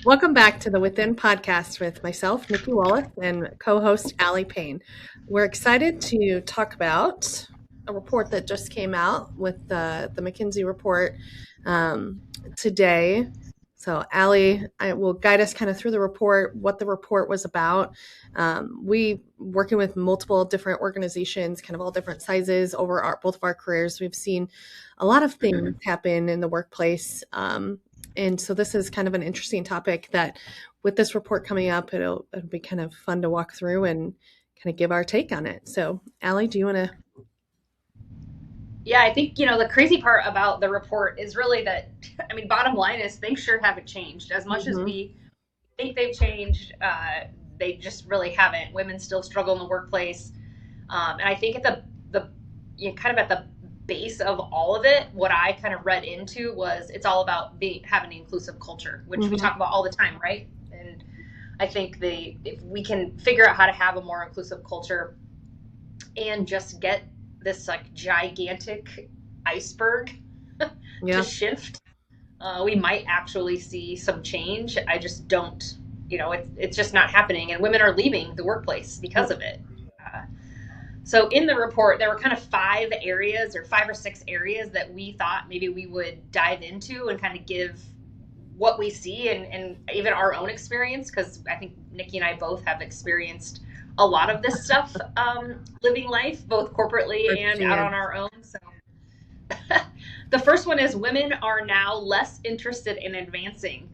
Welcome back to the Within podcast with myself, Nikki, Wallace, and co-host Payne. We're excited to talk about a report that just came out with the McKinsey report today. So will guide us kind of through the report, what the report was about. We working with multiple different organizations, kind of all different sizes over both of our careers. We've seen a lot of things happen in the workplace. And so this is kind of an interesting topic that with this report coming up, it'll be kind of fun to walk through and kind of give our take on it. So Allie, do you want to? Yeah, I think, the crazy part about the report is really that, bottom line is things sure haven't changed. As much as Mm-hmm. we think they've changed, they just really haven't. Women still struggle in the workplace. And I think at kind of at the base of all of it, what I kind of read into was it's all about having an inclusive culture, which we Mm-hmm. talk about all the time, right? And I think if we can figure out how to have a more inclusive culture and just get this like gigantic iceberg to Yeah. shift, we might actually see some change. I just don't, it's just not happening, and women are leaving the workplace because Yep. of it. Uh, so in the report, there were kind of 5 areas or 5 or 6 areas that we thought maybe we would dive into and kind of give what we see and even our own experience, because I think Nikki and I both have experienced a lot of this stuff, living life both corporately and out Firsthand. on our own. So the first one is women are now less interested in advancing.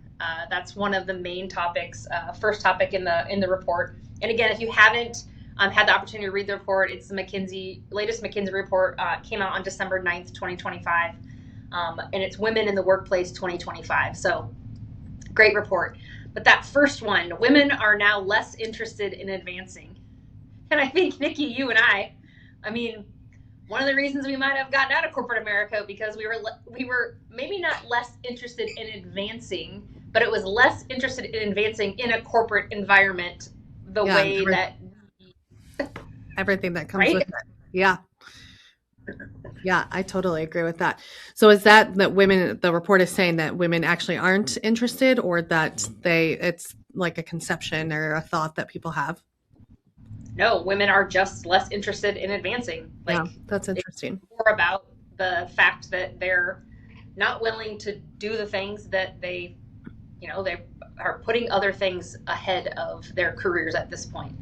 That's one of the main topics, first topic in the report. And again, if you haven't had the opportunity to read the report, it's the latest McKinsey report, came out on December 9th, 2025. And it's Women in the Workplace 2025. So great report. But that first one, women are now less interested in advancing. And I think, Nikki, you and I mean, one of the reasons we might have gotten out of corporate America because we were maybe not less interested in advancing, but it was less interested in advancing in a corporate environment the Yeah. way that, Everything that comes with right? it. Yeah. Yeah. I totally agree with that. So is that women, the report is saying that women actually aren't interested, or that it's like a conception or a thought that people have? No, women are just less interested in advancing. Yeah. Like, That's it's interesting. more about the fact that they're not willing to do the things that they are putting other things ahead of their careers at this point.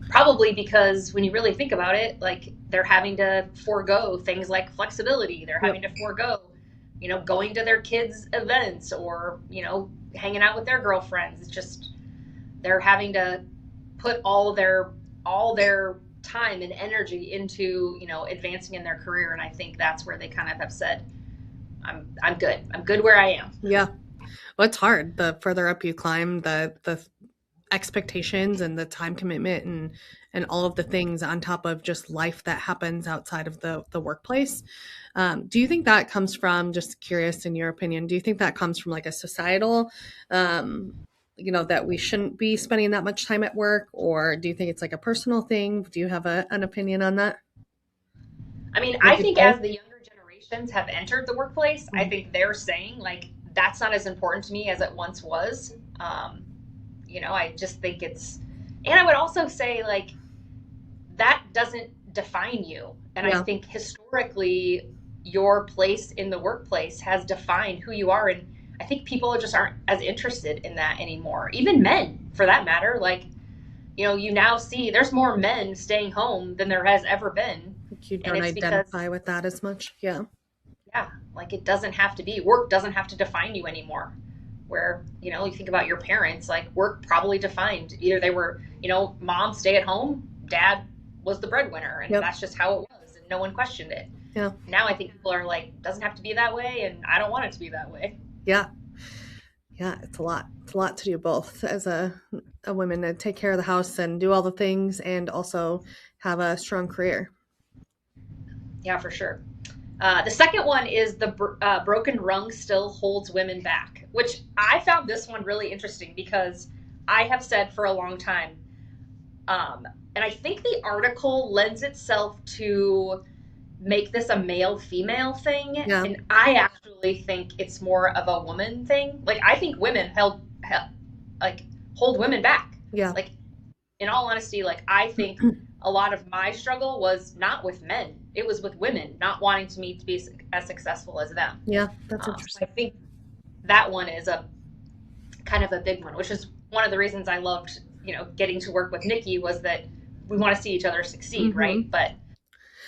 Probably because when you really think about it, like they're having to forego things like flexibility. They're Yep. having to forego, going to their kids' events or, hanging out with their girlfriends. It's just they're having to put all their time and energy into, advancing in their career. And I think that's where they kind of have said, I'm good. I'm good where I am. Yeah. Well, it's hard. The further up you climb, the expectations and the time commitment and all of the things on top of just life that happens outside of the workplace. Do you think that comes from, just curious in your opinion, do you think that comes from like a societal, um, that we shouldn't be spending that much time at work, or do you think it's like a personal thing? Do you have an opinion on that? I Maybe think both. as the younger generations have entered the workplace, I Mhm. think they're saying, like, that's not as important to me as it once was. I just think and I would also say, like, that doesn't define you. And I Yeah. think historically, your place in the workplace has defined who you are. And I think people just aren't as interested in that anymore. Even men, for that matter. Like, you now see there's more men staying home than there has ever been. You And don't it's identify because, with that as much. Yeah. yeah, like it doesn't have to be, work doesn't have to define you anymore. Where, you think about your parents, like work probably defined either they were, mom stay at home, dad was the breadwinner, and Yep. that's just how it was, and no one questioned it. Yeah. Now I think people are like, doesn't have to be that way, and I don't want it to be that way. Yeah. Yeah, it's a lot. It's a lot to do both as a woman, to take care of the house and do all the things and also have a strong career. Yeah, for sure. The second one is the broken rung still holds women back, which I found this one really interesting because I have said for a long time, and I think the article lends itself to make this a male female thing, Yeah. and I actually think it's more of a woman thing. Like, I think women like hold women back. Yeah. Like, in all honesty, like I think a lot of my struggle was not with men, it was with women not wanting to me to be as successful as them. Yeah, that's So I interesting. think that one is a kind of a big one, which is one of the reasons I loved, getting to work with Nikki, was that we want to see each other succeed, right? Hmm. But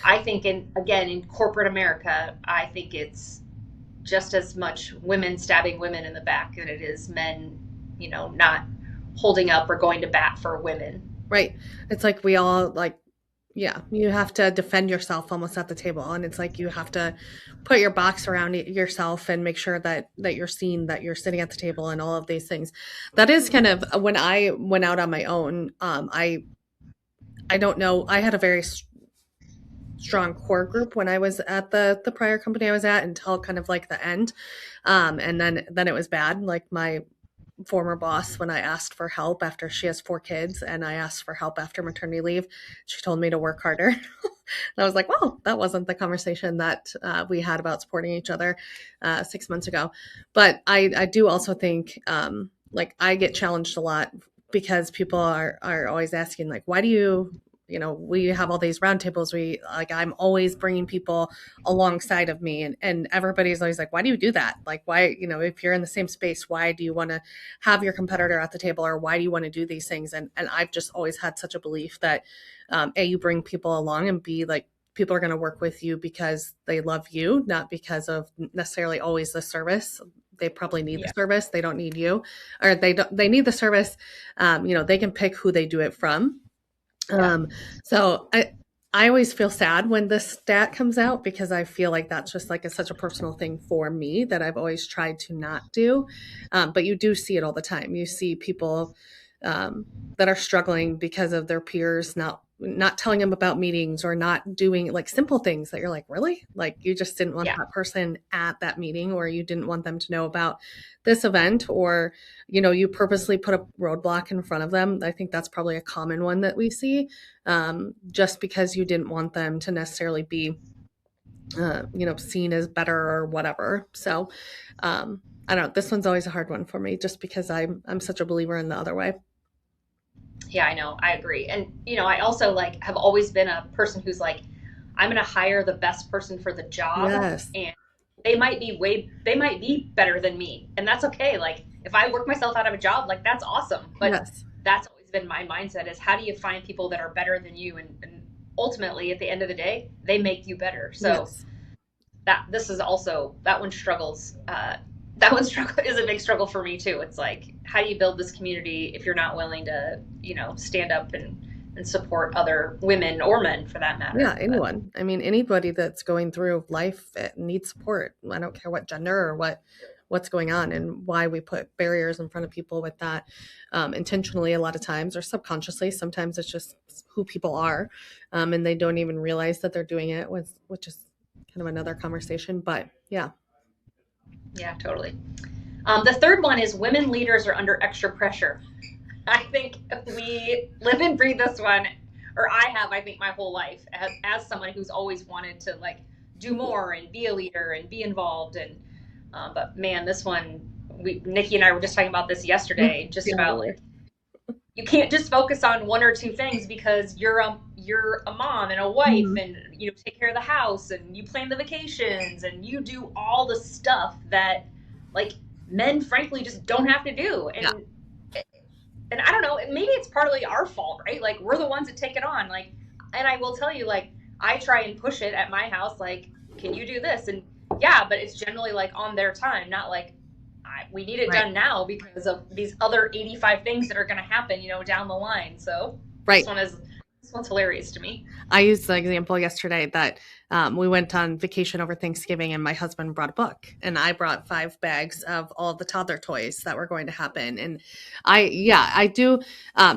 I think in corporate America, I think it's just as much women stabbing women in the back than it is men, not holding up or going to bat for women. Right. It's like we all like, yeah, you have to defend yourself almost at the table. And it's like you have to put your box around yourself and make sure that you're seen, that you're sitting at the table and all of these things. That is kind of when I went out on my own, I don't know, I had a very strong core group when I was at the prior company I was at until kind of like the end. And then it was bad. Like my former boss, when I asked for help after she has 4 kids and I asked for help after maternity leave, she told me to work harder. And I was like, well, that wasn't the conversation that we had about supporting each other 6 months ago. But I do also think like I get challenged a lot because people are always asking like, why do we have all these roundtables. I'm always bringing people alongside of me, and everybody's always like, why do you do that? Like, why, if you're in the same space, why do you want to have your competitor at the table, or why do you want to do these things? And I've just always had such a belief that A, you bring people along, and B, like, people are going to work with you because they love you, not because of necessarily always the service. They probably need the Yeah. service. They don't need you, or they need the service. They can pick who they do it from. Yeah. um, so I always feel sad when this stat comes out because I feel like that's just like such a personal thing for me that I've always tried to not do. But you do see it all the time. You see people that are struggling because of their peers not telling them about meetings or not doing like simple things that you're like, really? Like you just didn't want Yeah. that person at that meeting, or you didn't want them to know about this event, or you purposely put a roadblock in front of them. I think that's probably a common one that we see, just because you didn't want them to necessarily be, seen as better or whatever. So, I don't know. This one's always a hard one for me, just because I'm such a believer in the other way. Yeah, I know. I agree. And, I also like have always been a person who's like, I'm going to hire the best person for the job, Yes. and they might be better than me. And that's okay. Like if I work myself out of a job, like that's awesome. But Yes. that's always been my mindset, is how do you find people that are better than you? And ultimately at the end of the day, they make you better. So Yes. this is also, that one struggles. That one struggle is a big struggle for me too. It's like, how do you build this community if you're not willing to, stand up and support other women or men for that Yeah, matter? But anyone. I mean, anybody that's going through life needs support. I don't care what gender or what's going on, and why we put barriers in front of people with that, intentionally a lot of times, or subconsciously. Sometimes it's just who people are, and they don't even realize that they're doing it, which is kind of another conversation. But yeah, yeah, totally. The third one is women leaders are under extra pressure. I think we live and breathe this one, or I have, I think, my whole life as someone who's always wanted to like do more and be a leader and be involved. And but man, this one, Nikki and I were just talking about this yesterday, just yeah, we about were. like you can't just focus on one or two things because you're a mom and a wife, Mhm. and take care of the house and you plan the vacations and you do all the stuff that like men frankly just don't have to do. Yeah, And I don't know, maybe it's partly our fault, right? Like we're the ones that take it on. Like, and I will tell you, like, I try and push it at my house, like, can you do this? And yeah, but it's generally like on their time, not like we need it right, done now because of these other 85 things that are going to happen, down the line. So right. this one's hilarious to me. I used the example yesterday that we went on vacation over Thanksgiving, and my husband brought a book, and I brought 5 bags of all of the toddler toys that were going to happen. And I do.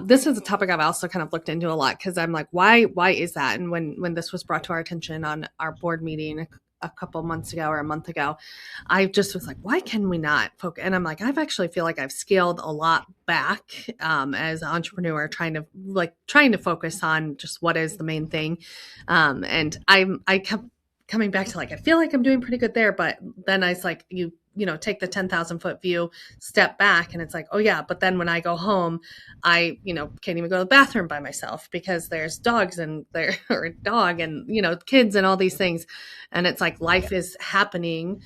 This is a topic I've also kind of looked into a lot, because I'm like, why is that? And when this was brought to our attention on our board meeting a couple months ago or a month ago, I just was like, why can we not focus? And I'm like, I've actually feel like I've scaled a lot back, as an entrepreneur, trying to focus on just what is the main thing. And I kept coming back to like, I feel like I'm doing pretty good there, but then I was like, take the 10,000 foot view, step back, and it's like, oh yeah, but then when I go home, I, can't even go to the bathroom by myself because there's dogs and there or a dog and, kids and all these things. And it's like life is happening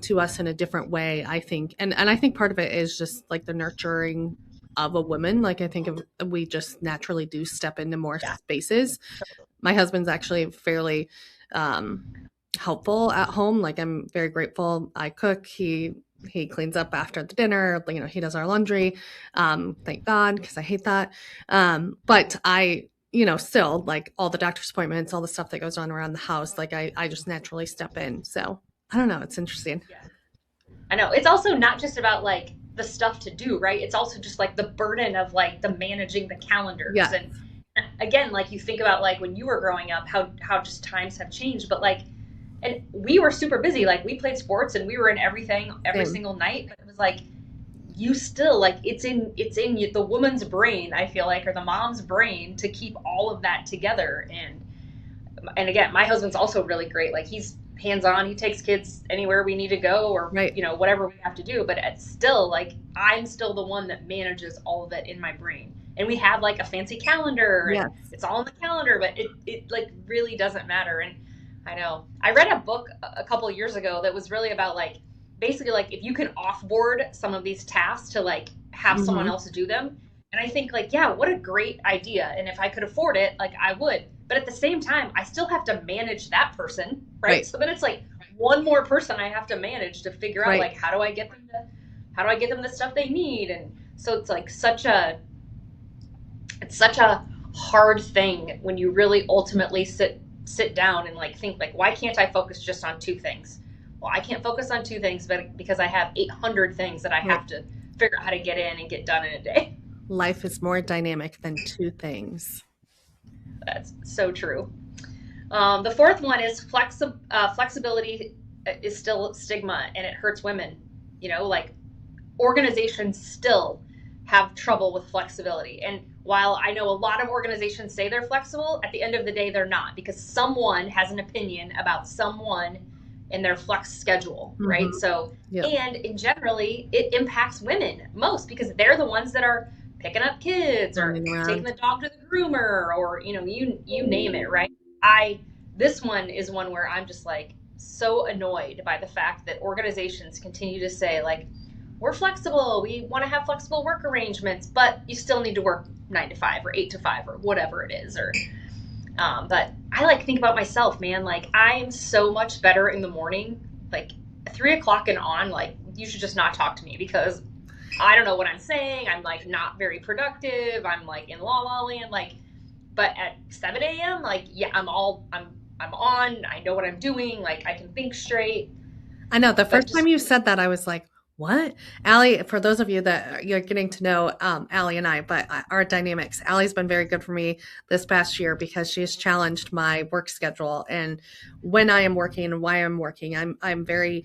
to us in a different way, I think. And I think part of it is just like the nurturing of a woman. Like I think we just naturally do step into more Yeah. spaces. My husband's actually fairly um, helpful at home. Like I'm very grateful. I cook. He cleans up after the dinner. He does our laundry. Thank God, because I hate that. But I, still like all the doctor's appointments, all the stuff that goes on around the house. Like I just naturally step in. So I don't know. It's interesting. Yeah. I know. It's also not just about like the stuff to do, right? It's also just like the burden of like the managing the calendars. Yeah. And again, like you think about like when you were growing up, how just times have changed. But like, and we were super busy. Like we played sports and we were in everything every Same. single night. But it was like you still like it's in the woman's brain, I feel like, or the mom's brain to keep all of that together. And again, my husband's also really great. Like he's hands on. He takes kids anywhere we need to go, or Right. whatever we have to do. But it's still like I'm still the one that manages all of that in my brain. And we have like a fancy calendar, and Yes. it's all in the calendar, but it like really doesn't matter. And I know I read a book a couple of years ago that was really about like basically like if you can offboard some of these tasks to like have someone Mm-hmm. else do them. And I think like, yeah, what a great idea. And if I could afford it, like I would. But at the same time, I still have to manage that person, right? Right. So then it's like one more person I have to manage to figure out Right. like how do I get them the stuff they need? And so it's like such a hard thing when you really ultimately sit down and like think like, why can't I focus just on two things? Well, I can't focus on two things, but because I have 800 things that I Right. have to figure out how to get in and get done in a day. Life is more dynamic than two things. That's so true. The fourth one is flexibility is still stigma and it hurts women. Like organizations still have trouble with flexibility. And while I know a lot of organizations say they're flexible, at the end of the day, they're not because someone has an opinion about someone in their flex schedule, right? Mm-hmm. So, Yeah. and in generally, it impacts women most because they're the ones that are picking up kids or Running taking around. the dog to the groomer or you name it, right? I This one is one where I'm just like so annoyed by the fact that organizations continue to say like we're flexible, we want to have flexible work arrangements, but you still need to work 9 to 5 or 8 to 5 or whatever it is. Or but I like think about myself, man. Like I'm so much better in the morning, like 3 o'clock and on. Like you should just not talk to me because I don't know what I'm saying. I'm like not very productive. I'm like in la la land. Like, but at 7 a.m., like yeah, I'm on. I know what I'm doing. Like I can think straight. I know the But first time just you said that, I was like, what? Allie, for those of you that you're getting to know Allie and I, but our dynamics, Allie's been very good for me this past year because she's challenged my work schedule and when I am working and why I'm working. I'm very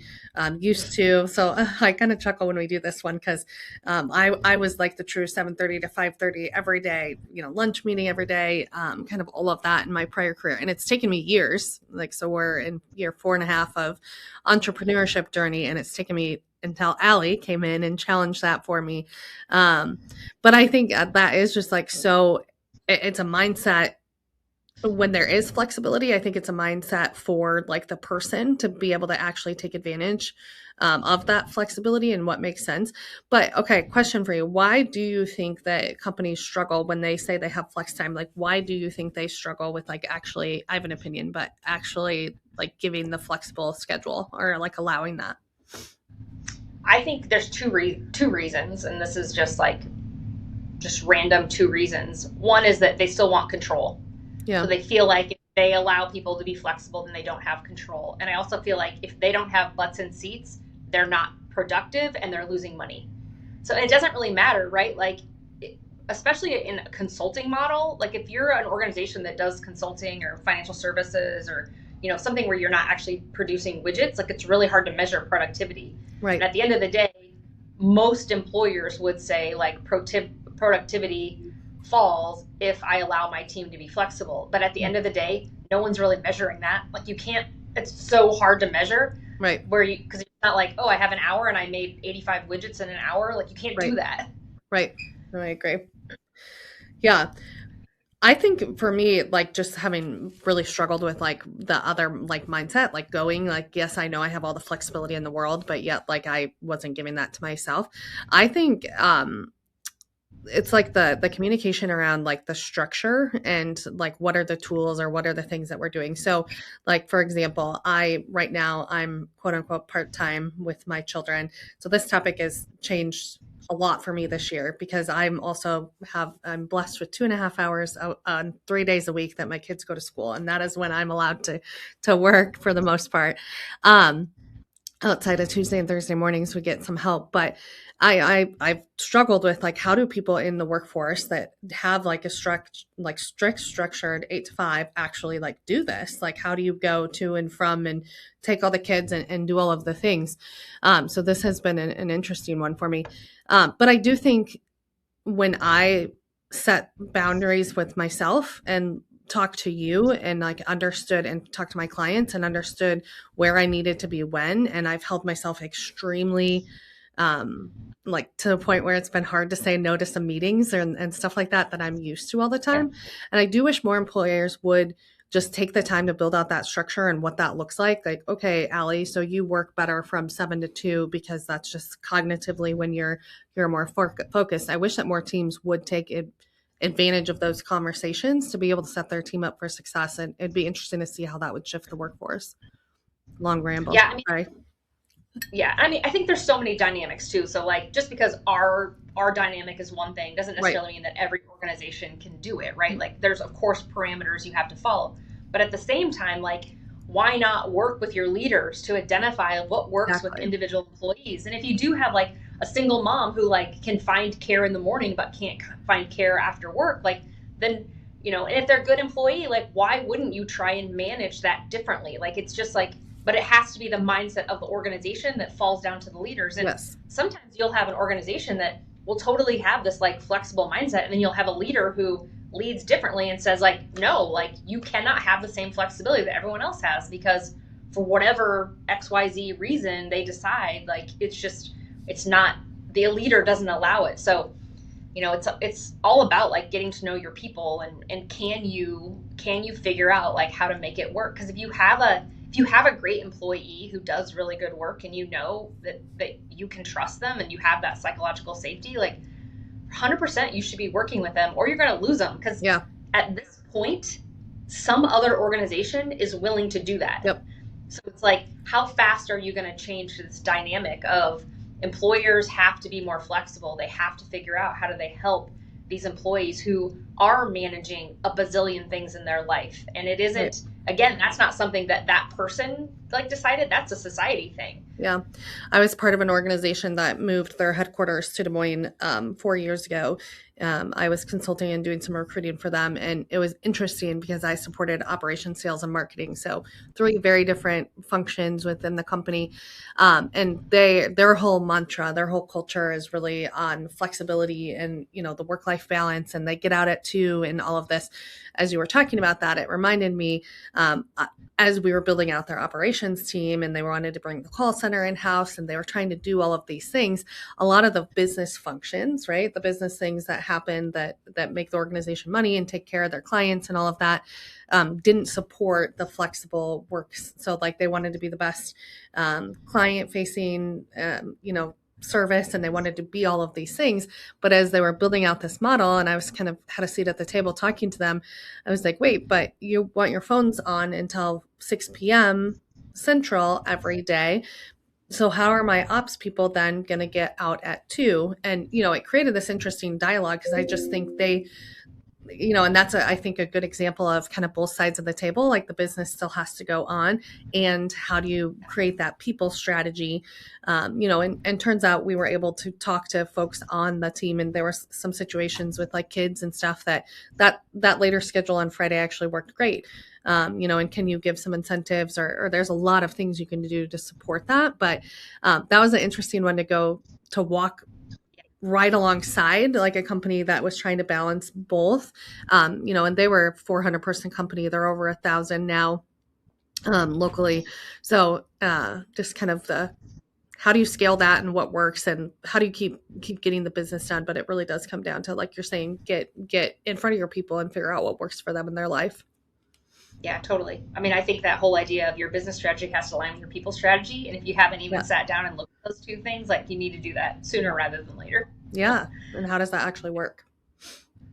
used to, so I kind of chuckle when we do this one because I was like the true 7:30 to 5:30 every day, lunch meeting every day, kind of all of that in my prior career. And it's taken me years, like, so we're in year 4.5 of entrepreneurship journey and it's taken me until Allie came in and challenged that for me. Um, but I think that is just like so it's a mindset when there is flexibility. I think it's a mindset for like the person to be able to actually take advantage of that flexibility and what makes sense. But okay, question for you. Why do you think that companies struggle when they say they have flex time? Like, why do you think they struggle with like actually, I have an opinion, but actually like giving the flexible schedule or like allowing that? I think there's two reasons, and this is just like just random two reasons. One is that they still want control. So Yeah. they feel like if they allow people to be flexible, then they don't have control. And I also feel like if they don't have butts in seats, they're not productive and they're losing money. So it doesn't really matter, right? Like, especially in a consulting model, like if you're an organization that does consulting or financial services or something where you're not actually producing widgets, like it's really hard to measure productivity. And Right. at the end of the day, most employers would say like productivity falls if I allow my team to be flexible. But at the end of the day, no one's really measuring that. Like you can't, it's so hard to measure. Right. where you, because it's not like, oh, I have an hour and I made 85 widgets in an hour. Like you can't do Right. that. Right. No, I agree. Yeah. I think for me, like just having really struggled with like the other like mindset, like going like, yes, I know I have all the flexibility in the world, but yet like I wasn't giving that to myself. I think it's like the communication around like the structure and like what are the tools or what are the things that we're doing. So like for example, I right now I'm quote unquote part-time with my children, so this topic has changed a lot for me this year because I'm blessed with 2.5 hours on 3 days a week that my kids go to school, and that is when I'm allowed to work for the most part. um Outside of Tuesday and Thursday mornings, we get some help. But I've struggled with like how do people in the workforce that have like a strict structured 8 to 5 actually like do this? Like how do you go to and from and take all the kids and do all of the things? So this has been an interesting one for me. But I do think when I set boundaries with myself and talked to you and like understood and talked to my clients and understood where I needed to be when, and I've held myself extremely um like to the point where it's been hard to say no to some meetings and stuff like that that I'm used to all the Yeah. time. And I do wish more employers would just take the time to build out that structure and what that looks like. Like, okay, Allie, so you work better from 7 to 2 because that's just cognitively when you're more focused. I wish that more teams would take advantage of those conversations to be able to set their team up for success. And it'd be interesting to see how that would shift the workforce. Long ramble. Yeah. I mean, Sorry. yeah. I mean, I think there's so many dynamics too. So like, just because our dynamic is one thing doesn't Right. necessarily mean that every organization can do it, right? Like, there's of course parameters you have to follow, but at the same time, like, why not work with your leaders to identify what works with Exactly. individual employees? And if you do have like a single mom who like can find care in the morning but can't find care after work, like then and if they're a good employee, like why wouldn't you try and manage that differently? Like it's just like, but it has to be the mindset of the organization that falls down to the leaders. And Yes. sometimes you'll have an organization that will totally have this like flexible mindset, and then you'll have a leader who leads differently and says like, no, like you cannot have the same flexibility that everyone else has because for whatever XYZ reason they decide, like it's not, the leader doesn't allow it. So it's all about like getting to know your people, and can you figure out like how to make it work? Because if you have a great employee who does really good work, and that you can trust them and you have that psychological safety, like 100% you should be working with them, or you're going to lose them. Because Yeah. at this point, some other organization is willing to do that. Yep. So it's like, how fast are you going to change this dynamic of employers have to be more flexible? They have to figure out how do they help these employees who are managing a bazillion things in their life. And it Right. isn't, again, that's not something that person like decided. That's a society thing. Yeah. I was part of an organization that moved their headquarters to Des Moines 4 years ago. I was consulting and doing some recruiting for them. And it was interesting because I supported operations, sales, and marketing. So three very different functions within the company. And their whole mantra, their whole culture is really on flexibility and, the work-life balance. And they get out at 2 and all of this. As you were talking about that, it reminded me, as we were building out their operations team and they wanted to bring the call center in house and they were trying to do all of these things, a lot of the business functions, right? The business things that happen that make the organization money and take care of their clients and all of that, didn't support the flexible works. So like they wanted to be the best client facing, service, and they wanted to be all of these things. But as they were building out this model and I was kind of had a seat at the table talking to them, I was like, wait, but you want your phones on until 6 p.m. Central every day. So how are my ops people then going to get out at 2? And, it created this interesting dialogue because I just think and that's I think a good example of kind of both sides of the table. Like the business still has to go on, and how do you create that people strategy? And turns out we were able to talk to folks on the team, and there were some situations with like kids and stuff that later schedule on Friday actually worked great. And can you give some incentives, or there's a lot of things you can do to support that. But that was an interesting one to go to walk right alongside like a company that was trying to balance both. And they were a 400 person company. They're over 1,000 now. locally. So just kind of the how do you scale that and what works and how do you keep getting the business done? But it really does come down to, like you're saying, get in front of your people and figure out what works for them in their life. Yeah, totally. I mean, I think that whole idea of your business strategy has to align with your people strategy. And if you haven't even Yeah. sat down and looked at those two things, like you need to do that sooner rather than later. Yeah. And how does that actually work?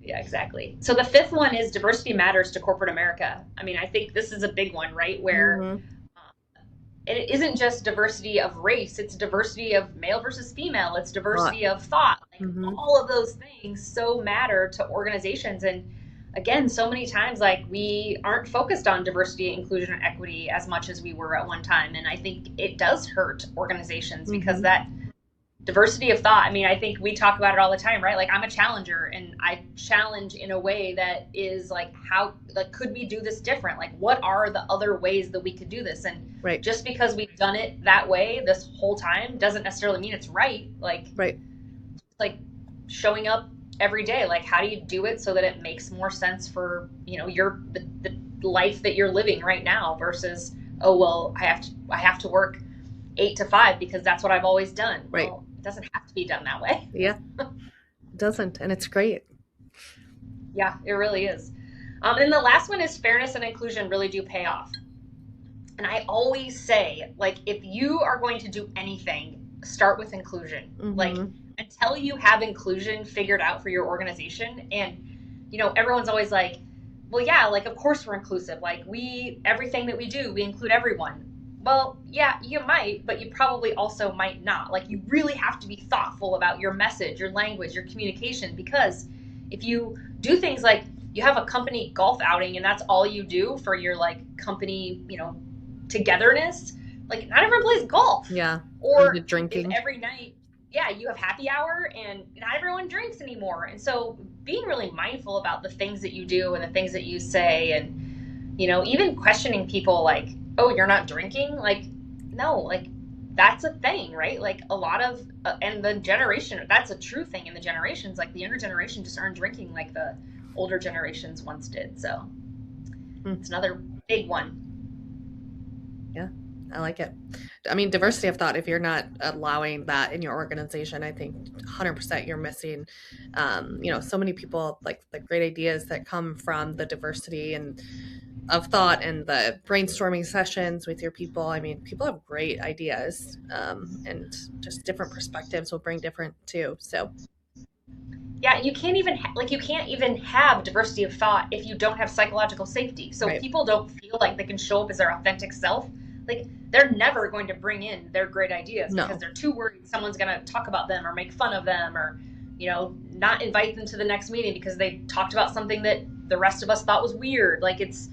Yeah, exactly. So the fifth one is diversity matters to corporate America. I mean, I think this is a big one, right? Where Mm-hmm. it isn't just diversity of race, it's diversity of male versus female, it's Thought. diversity of thought. Like Mm-hmm. all of those things so matter to organizations. And again, so many times, like we aren't focused on diversity, inclusion, and equity as much as we were at one time. And I think it does hurt organizations because Mm-hmm. that diversity of thought. I mean, I think we talk about it all the time, right? Like I'm a challenger and I challenge in a way that is like, how, like, could we do this different? Like, what are the other ways that we could do this? And Right. just because we've done it that way this whole time doesn't necessarily mean it's right. Right. Like showing up every day. Like, how do you do it so that it makes more sense for, the life that you're living right now versus, oh, well, I have to work 8 to 5 because that's what I've always done. Right. Well, it doesn't have to be done that way. Yeah. It doesn't. And it's great. Yeah, it really is. And the last one is fairness and inclusion really do pay off. And I always say, like, if you are going to do anything, start with inclusion. Like, Mm-hmm. until you have inclusion figured out for your organization, and everyone's always like, well, yeah, like, of course we're inclusive. Like, everything that we do, we include everyone. Well, yeah, you might, but you probably also might not. Like, you really have to be thoughtful about your message, your language, your communication, because if you do things like you have a company golf outing and that's all you do for your like company, togetherness, like not everyone plays golf. Yeah. Or the Or if drinking. every night, yeah, you have happy hour and not everyone drinks anymore. And so being really mindful about the things that you do and the things that you say, and even questioning people like, oh, you're not drinking? Like, no, like that's a thing, right? Like a lot of and the generation, that's a true thing in the generations. Like the younger generation just aren't drinking like the older generations once did. So Mm. it's another big one. Yeah. I like it. I mean, diversity of thought, if you're not allowing that in your organization, I think 100% you're missing, so many people, like the great ideas that come from the diversity and of thought and the brainstorming sessions with your people. I mean, people have great ideas, and just different perspectives will bring different too. So, Yeah, you can't even you can't even have diversity of thought if you don't have psychological safety. So right. people don't feel like they can show up as their authentic self. Like they're never going to bring in their great ideas because No. they're too worried someone's going to talk about them or make fun of them or not invite them to the next meeting because they talked about something that the rest of us thought was weird. Like it's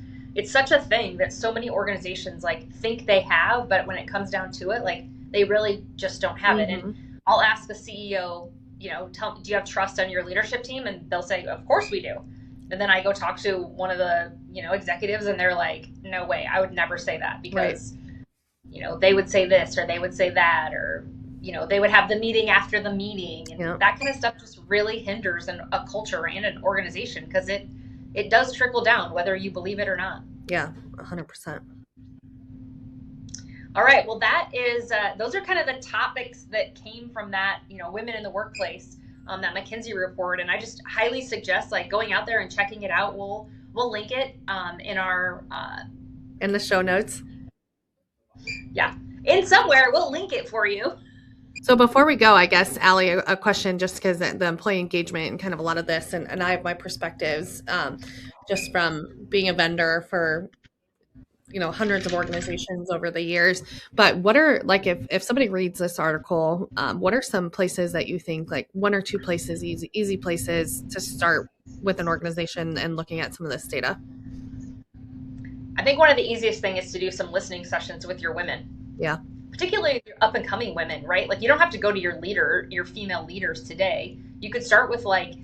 such a thing that so many organizations like think they have, but when it comes down to it, like they really just don't have it. And Mm-hmm. I'll ask the CEO, do you have trust on your leadership team? And they'll say, of course we do. And then I go talk to one of the, executives and they're like, no way, I would never say that Right. because, they would say this or they would say that, or, they would have the meeting after the meeting. And Yeah. that kind of stuff just really hinders a culture and an organization because it does trickle down whether you believe it or not. Yeah. 100%. All right. Well, that is those are kind of the topics that came from that, women in the workplace, that McKinsey report, and I just highly suggest like going out there and checking it out. We'll link it in our In the show notes. yeah, in somewhere we'll link it for you. So before we go, I guess, Allie, a question, just because the employee engagement and kind of a lot of this, and I have my perspectives, just from being a vendor for hundreds of organizations over the years. But what are, like, if somebody reads this article, what are some places that you think, like one or two places, easy places to start with an organization and looking at some of this data? I think one of the easiest thing is to do some listening sessions with your women, Yeah. particularly your up and coming women, right? Like you don't have to go to your female leaders today. You could start with like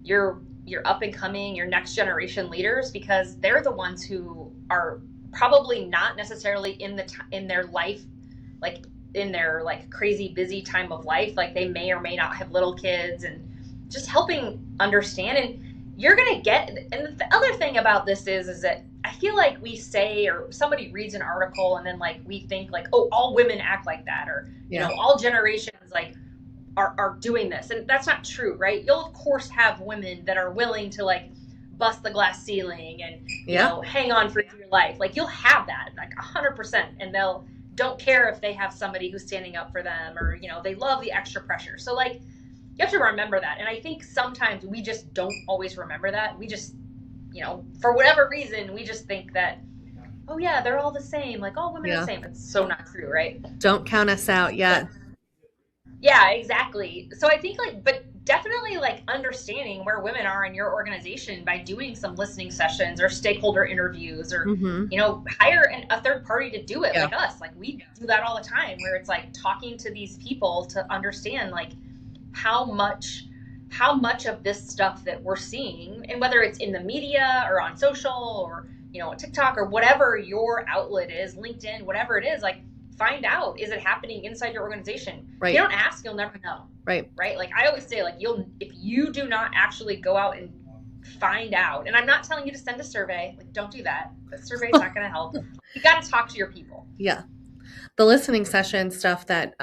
your up and coming, your next generation leaders, because they're the ones who are probably not necessarily in their life, like in their like crazy busy time of life. Like they may or may not have little kids, and just helping understand. And you're gonna get. And the other thing about this is that I feel like we say, or somebody reads an article and then like we think like, oh, all women act like that, or Yeah. all generations like are doing this, and that's not true, right? You'll of course have women that are willing to like bust the glass ceiling and hang on for dear life. Like you'll have that like 100%, and they'll don't care if they have somebody who's standing up for them, or they love the extra pressure. So like you have to remember that, and I think sometimes we just don't always remember that. We just for whatever reason we just think that, oh yeah, they're all the same, like all women are the same. It's so not true, right? Don't count us out yet. Yeah, exactly. So I think like, but definitely like understanding where women are in your organization by doing some listening sessions or stakeholder interviews, or hire a third party to do it, like us. Like we do that all the time, where it's like talking to these people to understand like how much of this stuff that we're seeing, and whether it's in the media or on social or TikTok or whatever your outlet is, LinkedIn, whatever it is, like find out, is it happening inside your organization? Right. If you don't ask, you'll never know. Right. Like I always say, like if you do not actually go out and find out, and I'm not telling you to send a survey, like don't do that. The survey's not going to help. You got to talk to your people. Yeah. The listening session stuff that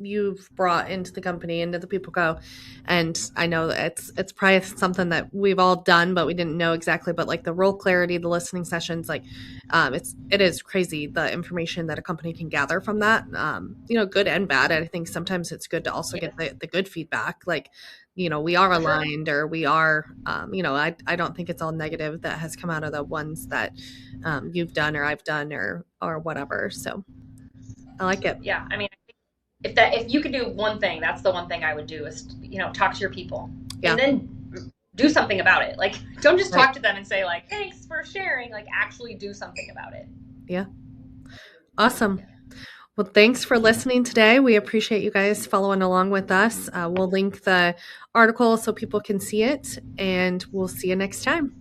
you've brought into the company, into the People Go, and I know that it's probably something that we've all done, but we didn't know exactly. But like the role clarity, the listening sessions, like it is crazy the information that a company can gather from that. Good and bad. I think sometimes it's good to also get the good feedback, like we are aligned, or we are I don't think it's all negative that has come out of the ones that you've done or I've done or whatever. So I like it. Yeah, I mean, if you could do one thing, that's the one thing I would do, is talk to your people, and then do something about it. Like don't just talk to them and say like thanks for sharing. Like actually do something about it. Yeah. Awesome. Well, thanks for listening today. We appreciate you guys following along with us. We'll link the article so people can see it, and we'll see you next time.